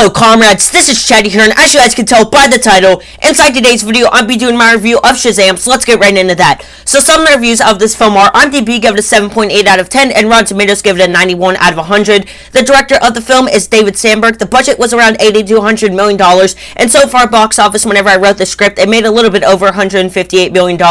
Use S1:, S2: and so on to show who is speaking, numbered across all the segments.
S1: Hello comrades, this is Chatty here, and as you guys can tell by the title, inside today's video, I'll be doing my review of Shazam, so let's get right into that. So some of the reviews of this film are, IMDb gave it a 7.8 out of 10, and Rotten Tomatoes gave it a 91 out of 100. The director of the film is David Sandberg. The budget was around $80 to $100 million, and so far box office, whenever I wrote the script, it made a little bit over $158 million,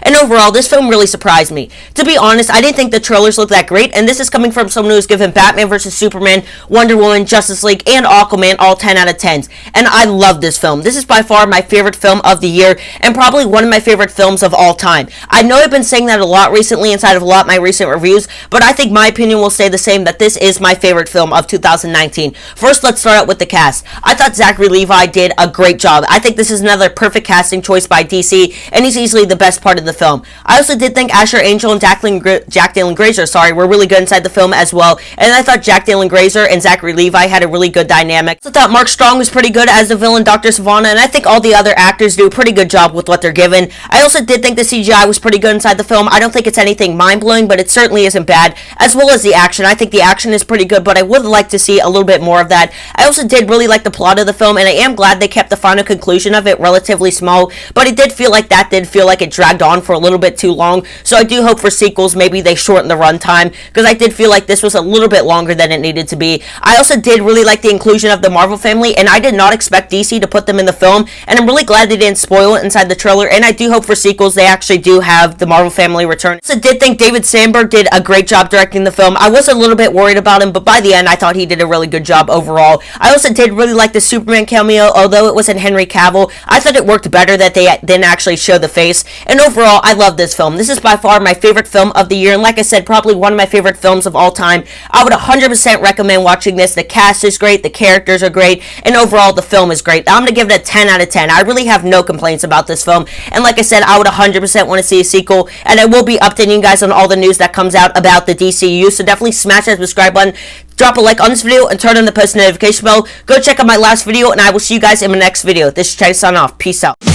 S1: and overall, this film really surprised me. To be honest, I didn't think the trailers looked that great, and this is coming from someone who's given Batman vs. Superman, Wonder Woman, Justice League, and Aquaman all 10 out of 10s, and I love this film. This is by far my favorite film of the year, and probably one of my favorite films of all time. I know I've been saying that a lot recently inside of a lot of my recent reviews, but I think my opinion will stay the same, that this is my favorite film of 2019. First, let's start out with the cast. I thought Zachary Levi did a great job. I think this is another perfect casting choice by DC, and he's easily the best part of the film. I also did think Asher Angel and Jack Dylan Grazer, were really good inside the film as well, and I thought Jack Dylan Grazer and Zachary Levi had a really good dynamic. I thought Mark Strong was pretty good as the villain Dr. Sivana, and I think all the other actors do a pretty good job with what they're given. I also did think the CGI was pretty good inside the film. I don't think it's anything mind-blowing, but it certainly isn't bad, as well as the action. I think the action is pretty good, but I would like to see a little bit more of that. I also did really like the plot of the film, and I am glad they kept the final conclusion of it relatively small, but it did feel like it dragged on for a little bit too long, so I do hope for sequels, maybe they shorten the runtime, because I did feel like this was a little bit longer than it needed to be. I also did really like the inclusion of the Marvel family, and I did not expect DC to put them in the film, and I'm really glad they didn't spoil it inside the trailer, and I do hope for sequels they actually do have the Marvel family return. I also did think David Sandberg did a great job directing the film. I was a little bit worried about him, but by the end I thought he did a really good job overall. I also did really like the Superman cameo, although it wasn't Henry Cavill. I thought it worked better that they didn't actually show the face, and overall I love this film. This is by far my favorite film of the year, and like I said, probably one of my favorite films of all time. I would 100% recommend watching this. The cast is great, the characters are great, and overall the film is great. I'm going to give it a 10 out of 10. I really have no complaints about this film, and like I said, I would 100% want to see a sequel, and I will be updating you guys on all the news that comes out about the DCU, so definitely smash that subscribe button, drop a like on this video, and turn on the post notification bell. Go check out my last video, and I will see you guys in my next video. This is Trey signing off. Peace out.